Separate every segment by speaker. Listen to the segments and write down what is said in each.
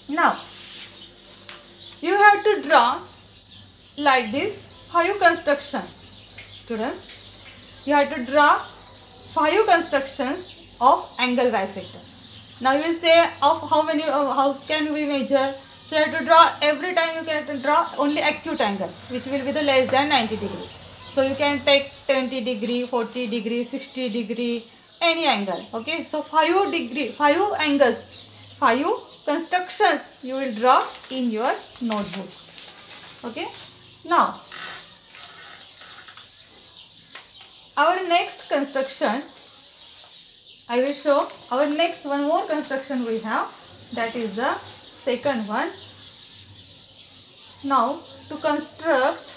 Speaker 1: Now you have to draw like this 5 constructions. Students, you have to draw 5 constructions of angle bisector. Now you will say of how many, how can we measure? So you have to draw every time, you can draw only acute angle which will be the less than 90 degree. So you can take 20 degree, 40 degree, 60 degree, any angle. Okay, so 5 degree, 5 angles, 5 constructions you will draw in your notebook. Okay, now our next construction, I will show our next one more construction we have, that is the second one. Now to construct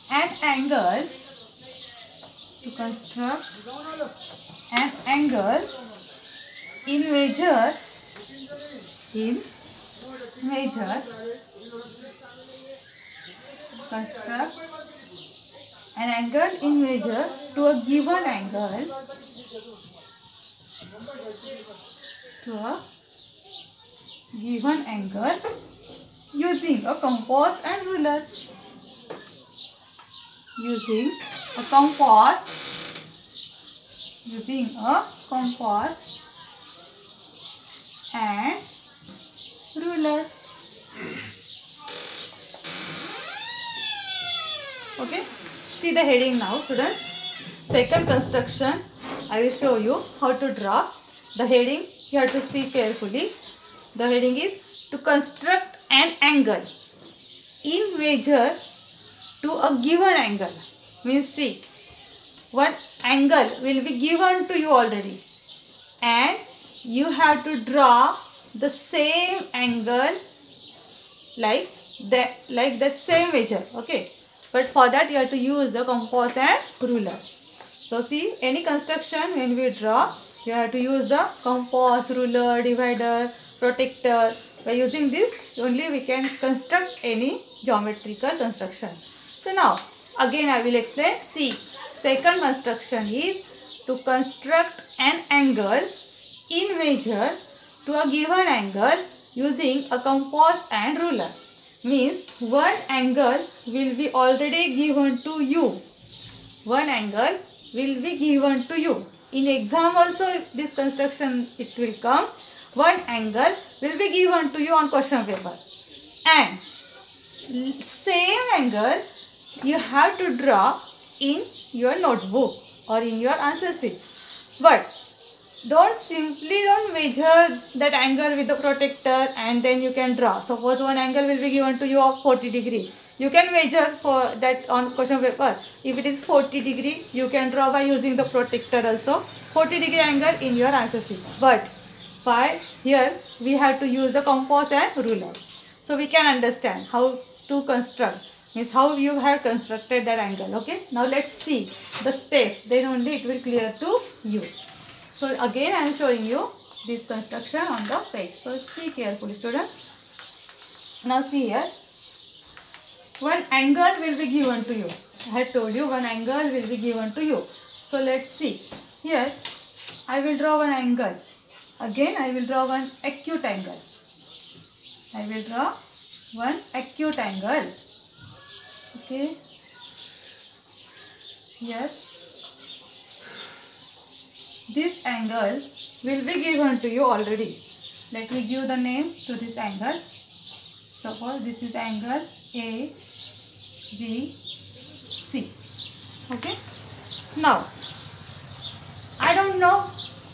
Speaker 1: an angle, in measure construct an angle in measure to a given angle using a compass and ruler. Using a compass and ruler. Okay, see the heading now, students. Second construction, I will show you how to draw. The heading you have to see carefully. The heading is to construct an angle in measure to a given angle. Means see, one angle will be given to you already and you have to draw the same angle like that same measure. Okay, but for that you have to use the compass and ruler. So see, any construction when we draw, you have to use the compass, ruler, divider, protector. By using this only we can construct any geometrical construction. So now again I will explain. See, second construction is to construct an angle in measure to a given angle using a compass and ruler. Means one angle will be already given to you. One angle will be given to you. In exam also this construction it will come. One angle will be given to you on question paper. And same angle you have to draw in your notebook or in your answer sheet. But don't measure that angle with the protector and then you can draw. Suppose one angle will be given to you of 40 degree. You can measure for that on question paper. If it is 40 degree, you can draw by using the protector also. 40 degree angle in your answer sheet. But here we have to use the compass and ruler. So we can understand how to construct. Means how you have constructed that angle. Okay, now let's see the steps, then only it will clear to you. So again I am showing you this construction on the page. So see carefully, students. Now see here, one angle will be given to you. I had told you one angle will be given to you. So let's see. Here I will draw one angle. Again I will draw one acute angle. I will draw one acute angle. Okay, here this angle will be given to you already. Let me give the name to this angle. Suppose this is angle A, B, C. Okay, now I don't know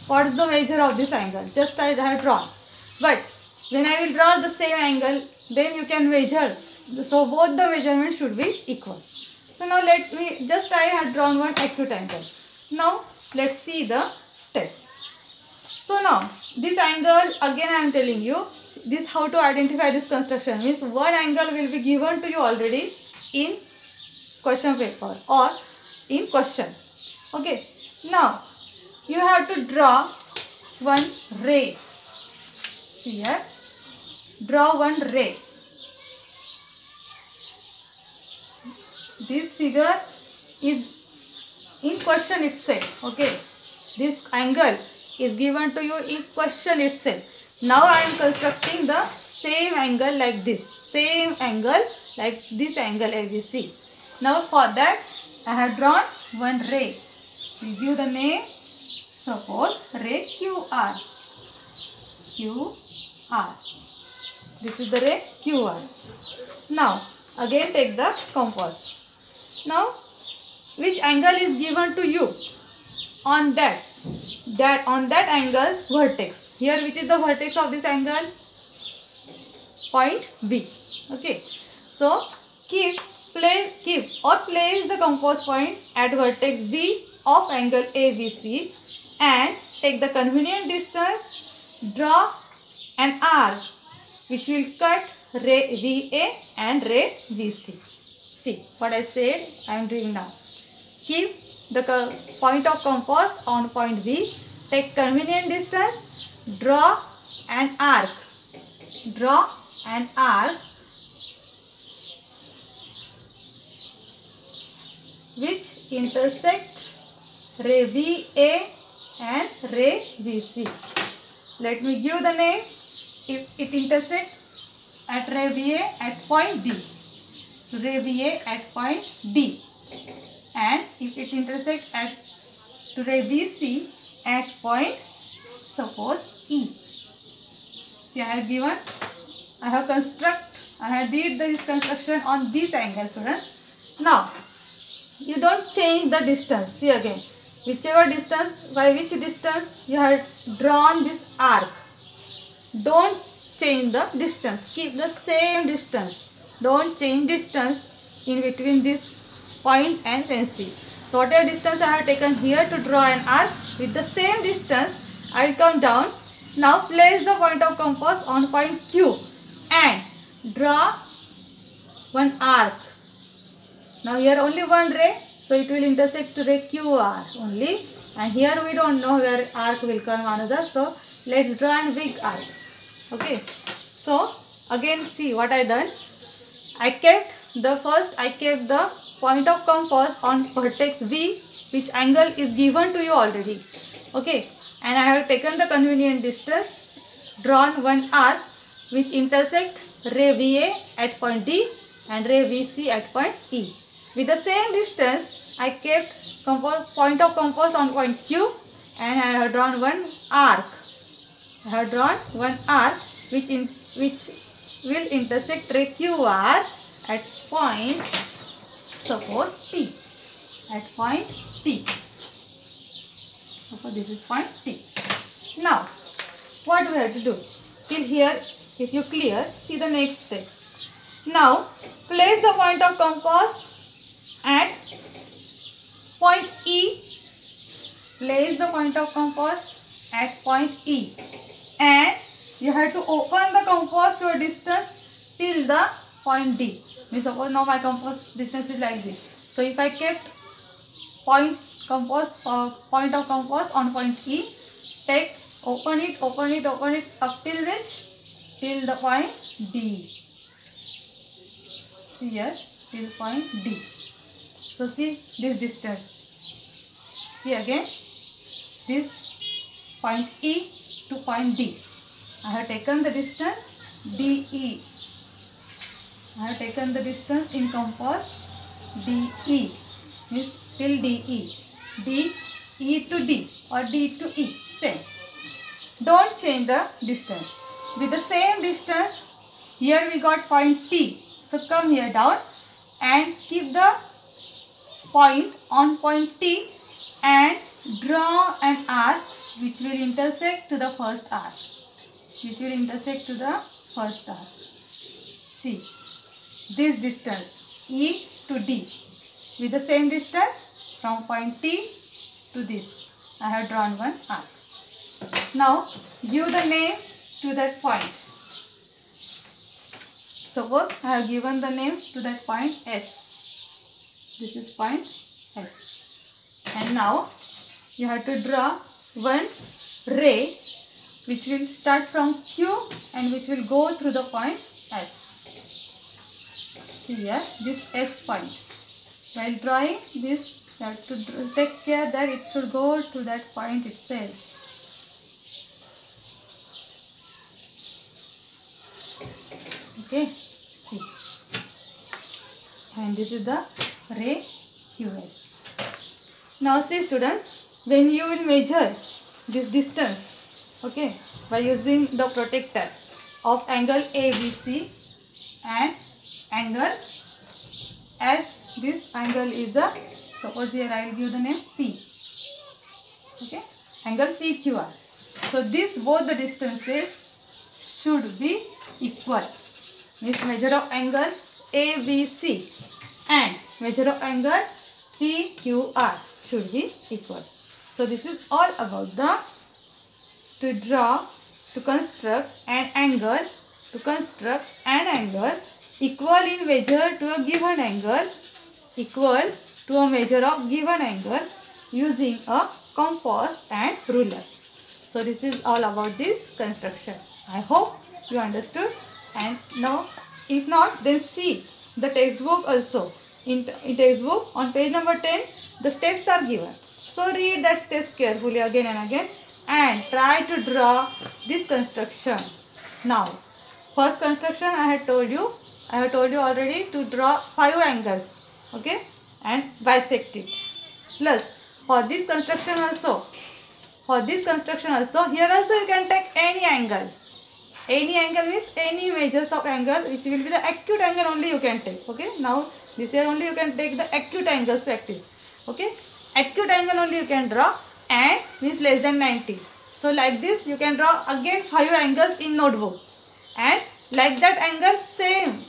Speaker 1: what is the measure of this angle, just I have drawn. But when I will draw the same angle, then you can measure. So both the measurements should be equal. So now let me, just I have drawn one acute angle. Now let's see the steps. So now this angle, again I am telling you this how to identify this construction. Means one angle will be given to you already in question paper or in question. Okay, now you have to draw one ray. See here, draw one ray. This figure is in question itself. Okay, this angle is given to you in question itself. Now I am constructing the same angle like this. Same angle like this angle ABC. Now for that I have drawn one ray. We give the name, suppose ray QR. QR. This is the ray QR. Now again take the compass. Now which angle is given to you? On that angle vertex. Here which is the vertex of this angle? Point B. Okay. So place the compass point at vertex B of angle ABC and take the convenient distance. Draw an arc which will cut ray VA and ray VC. See what I said I am doing now. Keep the point of compass on point B. Take convenient distance. Draw an arc. Draw an arc which intersect ray VA and ray VC. Let me give the name. If it intersects at ray VA at point D. Ray VA at point D. And if it intersects at to ray VC at point, suppose E. See, I have did this construction on this angle, students. Now you don't change the distance. See again, whichever distance, by which distance you have drawn this arc, don't change the distance. Keep the same distance. Don't change distance in between this point and pencil. So whatever distance I have taken here to draw an arc, with the same distance I will come down. Now place the point of compass on point Q and draw one arc. Now here only one ray, so it will intersect to ray QR only, and here we don't know where arc will come another, so let's draw a big arc. Okay, so again see what I done. I kept the point of compass on vertex V, which angle is given to you already. Okay, and I have taken the convenient distance, drawn one arc which intersect ray VA at point D and ray VC at point E. With the same distance, I kept point of compass on point Q and I have drawn one arc. I have drawn one arc which will intersect ray QR at point, suppose T. At point T. So this is point T. Now, what we have to do? Till here, if you clear, see the next step. Now, place the point of compass at point E. Place the point of compass at point E. And you have to open the compass to a distance till the point D. Suppose now my compass distance is like this. So if I kept point of compass on point E, open it up till which? Till the point D. See here, till point D. So see this distance. See again, this point E to point D. I have taken the distance DE. I have taken the distance in compass DE, means till DE. DE to D or D to E, same. Don't change the distance. With the same distance, here we got point T. So come here down and keep the point on point T and draw an arc which will intersect to the first arc. See. This distance E to D, with the same distance from point T to this, I have drawn one arc. Now give the name to that point. Suppose I have given the name to that point S. This is point S. And now you have to draw one ray which will start from Q and which will go through the point S. See here, this S point. While drawing this, you have to take care that it should go to that point itself. Okay, see. And this is the ray QS. Now see students, when you will measure this distance, okay, by using the protector of angle ABC and angle, as this angle is a, suppose here I will give the name P, okay, angle PQR. So this both the distances should be equal. Means measure of angle ABC and measure of angle PQR should be equal. So this is all about the to draw, to construct an angle, equal in measure to a given angle, equal to a measure of given angle using a compass and ruler. So this is all about this construction. I hope you understood. And now if not, then see the textbook also. In textbook on page number 10 the steps are given. So read that steps carefully again and again and try to draw this construction. Now first construction I have told you already to draw 5 angles, okay, and bisect it. Plus for this construction also, here also you can take any angle. Any angle means any measures of angle which will be the acute angle only you can take. Okay, now this here only you can take the acute angles practice. Okay, acute angle only you can draw and means less than 90. So like this you can draw again 5 angles in notebook, and like that angle same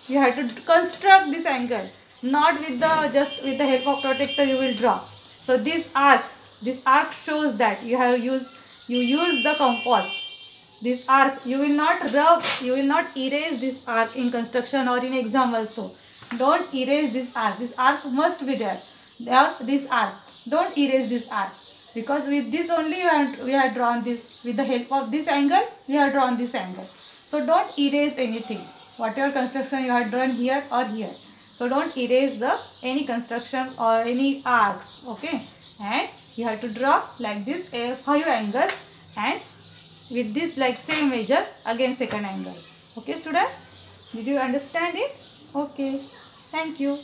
Speaker 1: you have to construct this angle, not with the just with the help of protector you will draw. So this arc shows that you use the compass. This arc you will not rub, you will not erase this arc in construction or in exam also. Don't erase this arc. This arc must be there. This arc. Don't erase this arc, because with this only we have drawn this. With the help of this angle we have drawn this angle. So don't erase anything. Whatever construction you have drawn here or here. So don't erase any construction or any arcs. Okay. And you have to draw like this 5 angles, and with this like same measure again second angle. Okay students, did you understand it? Okay, thank you.